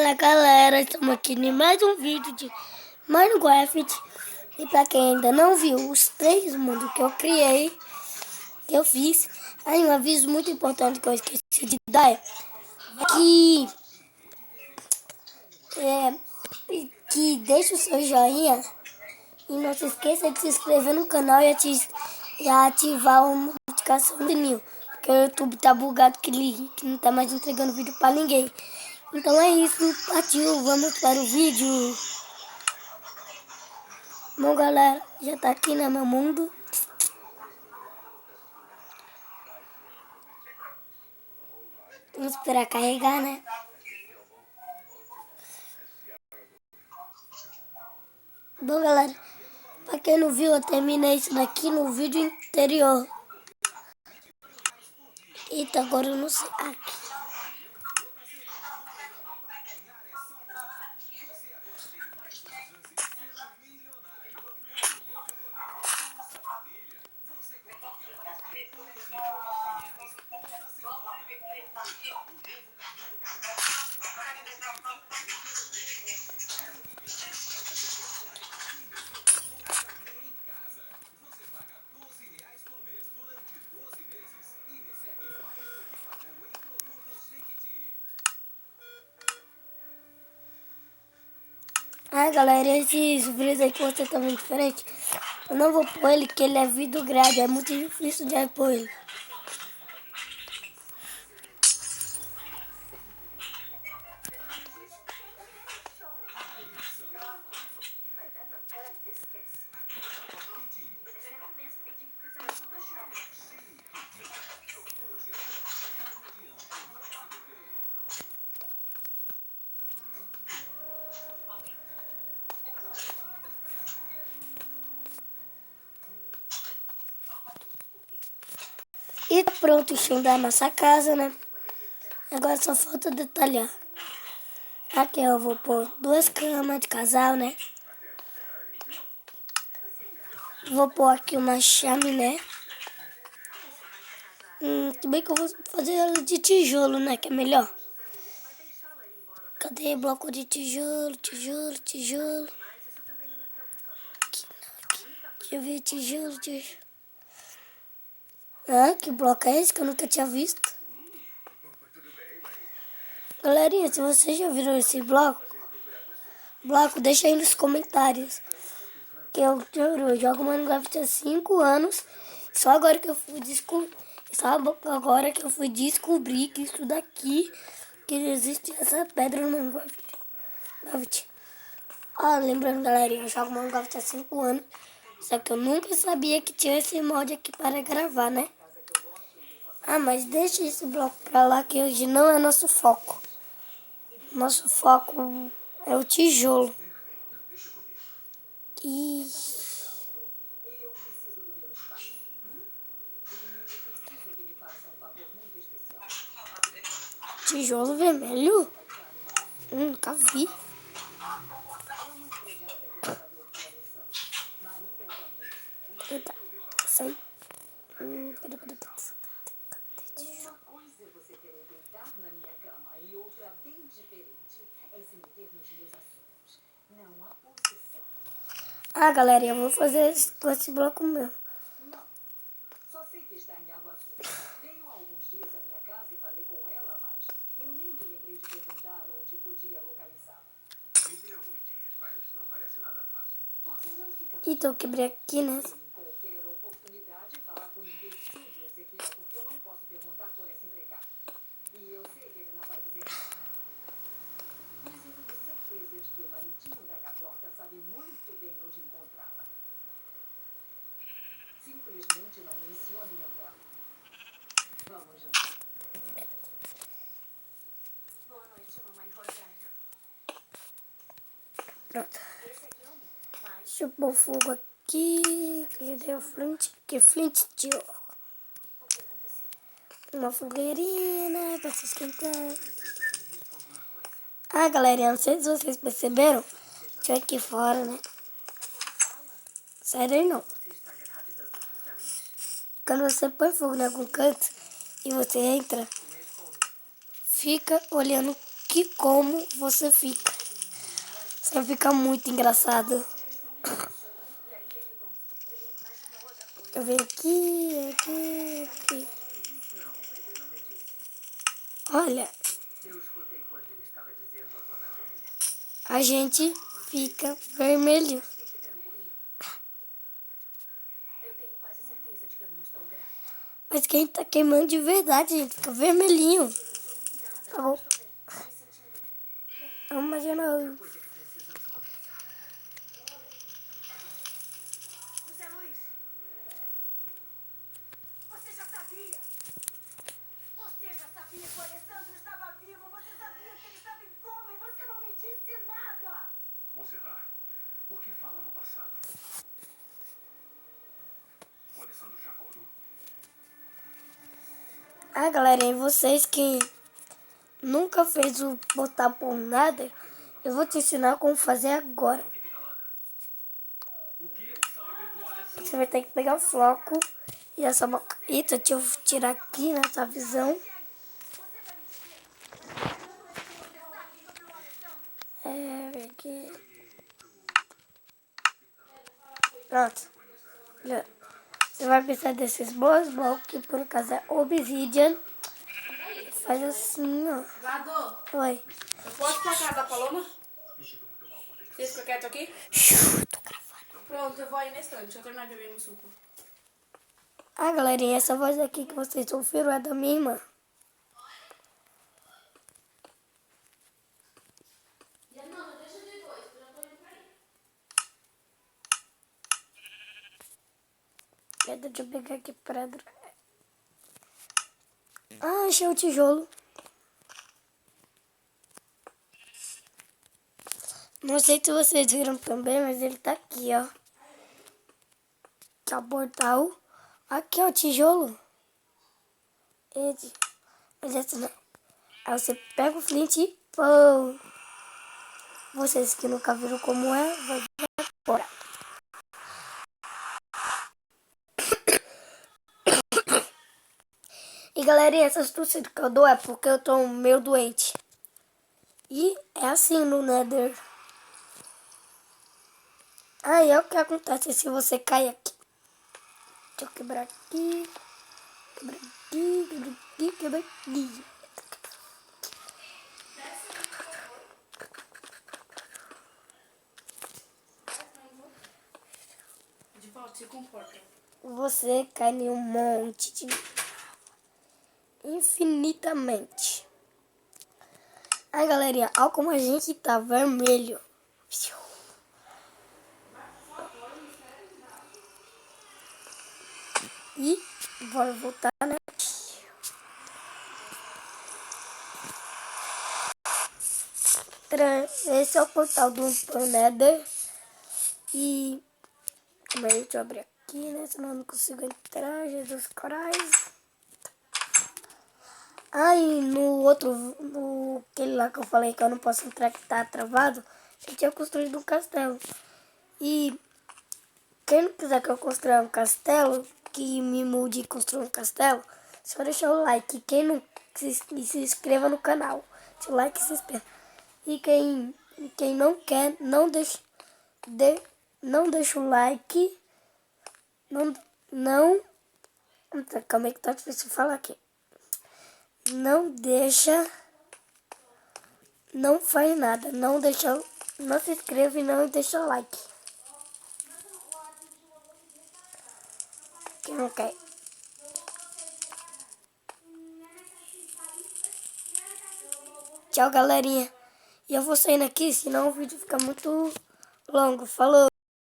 Fala galera, estamos aqui em mais um vídeo de Minecraft. E pra quem ainda não viu os 3 mundos que eu criei, que eu fiz, aí um aviso muito importante que eu esqueci de dar é que deixe o seu joinha e não se esqueça de se inscrever no canal e ativar a notificação do sininho, porque o YouTube tá bugado que não tá mais entregando vídeo pra ninguém. Então é isso, partiu, vamos para o vídeo. Bom galera, já tá aqui no meu mundo. Vamos esperar carregar, né? Bom galera, pra quem não viu, eu terminei isso daqui no vídeo anterior. Eita, agora eu não sei. Aqui. Ah galera, esses vídeos aí que você tá vendo diferente, eu não vou pôr ele, que ele é vidro grade, é muito difícil de pôr ele. E tá pronto o chão da nossa casa, né? Agora só falta detalhar. Aqui eu vou pôr 2 camas de casal, né? Vou pôr aqui uma chaminé. Tudo bem que eu vou fazer ela de tijolo, né? Que é melhor. Cadê bloco de tijolo, tijolo? Aqui, deixa eu ver, tijolo. Ah, que bloco é esse que eu nunca tinha visto? Galerinha, se vocês já viram esse bloco, deixa aí nos comentários. Que eu jogo Minecraft há 5 anos. Só agora que eu fui descobrir que isso daqui, que existe essa pedra no Minecraft. Ah, lembrando galerinha, eu jogo Minecraft há 5 anos. Só que eu nunca sabia que tinha esse mod aqui para gravar, né? Ah, mas deixa esse bloco pra lá que hoje não é nosso foco. Nosso foco é o tijolo. E... tijolo vermelho? Nunca vi. Eita, sai. Cadê? Ah, galera, eu vou fazer esse bloco meu. Só sei que está em Água Azul. Veio há alguns dias à minha casa e falei com ela, mas eu nem me lembrei de perguntar onde podia localizá-la. Vivem alguns dias, mas não parece nada fácil. Então eu quebrei aqui, né? Qualquer oportunidade falar com o imbecil do Ezequiel, porque eu não posso perguntar por essa empregada. E eu sei que ele não vai dizer nada. Mas eu tenho certeza de que o maridinho da Carlota sabe muito bem onde encontrá-la. Simplesmente não mencione meu nome. Vamos jantar. Boa noite, mamãe Rosário. Pronto. Deixa eu pôr fogo aqui. Que deu flint. Que flint de ouro. Uma fogueirinha, né? Pra se esquentar. Ah, galera, não sei se vocês perceberam. Tinha aqui fora, né? Sai daí não. Quando você põe fogo em algum canto e você entra, fica olhando que como você fica. Você fica muito engraçado. Eu venho aqui. Olha, a gente fica vermelho. Mas quem tá queimando de verdade, gente, fica vermelhinho. Tá bom. Imagina. José Luiz, você já sabia? Você já sabia que o Alessandro estava vivo? Você sabia que ele estava em coma e você não me disse nada? Monserrat, por que fala no passado? O Alessandro já acordou? Ah, galera, e vocês que nunca fez o botar por nada, eu vou te ensinar como fazer agora. Você vai ter que pegar o floco e essa boca. Eita, deixa eu tirar aqui nessa visão. Aqui. Pronto. Você vai precisar desses dois blocos, que por acaso é obsidian. Faz assim, ó. Vado, Oi. eu posso ir pra casa da Paloma? Você fica quieto aqui? Tô gravando. Pronto, eu vou aí na estante. Deixa eu terminar de beber meu suco. Ah, galerinha, essa voz aqui que vocês ouviram é da minha irmã. Deixa eu pegar aqui pedra. Ah, achei o tijolo. Não sei se vocês viram também, mas ele tá aqui, ó. Aqui é o portal. Aqui é o tijolo. Esse. Mas esse não. Aí você pega o flint e pô. Vocês que nunca viram como é, vai ver agora. E galerinha, essas torcidas que eu dou é porque eu tô meio doente. E é assim no Nether. Aí é o que acontece se você cair aqui. Deixa eu quebrar aqui. Quebrar aqui. De volta, se comporta. Você cai em um monte de infinitamente. Aí galerinha, olha como a gente tá vermelho. E bora voltar, né? Esse é o portal do Nether. E mas deixa eu abrir aqui, né? Senão eu não consigo entrar. Jesus Christ. Aí no outro, no aquele lá que eu falei que eu não posso entrar, que tá travado, eu tinha construído um castelo. E quem não quiser que eu construa um castelo, que me mude e construa um castelo, só deixar o like. Quem não se inscreva no canal. Se o like se inscreva. E quem não quer, não deixa o like. Não. Calma aí que tá difícil de falar aqui. Não deixa. Não faz nada. Não se inscreva e não deixa o like. Quem não quer. Tchau, galerinha. E eu vou saindo aqui, senão o vídeo fica muito longo. Falou!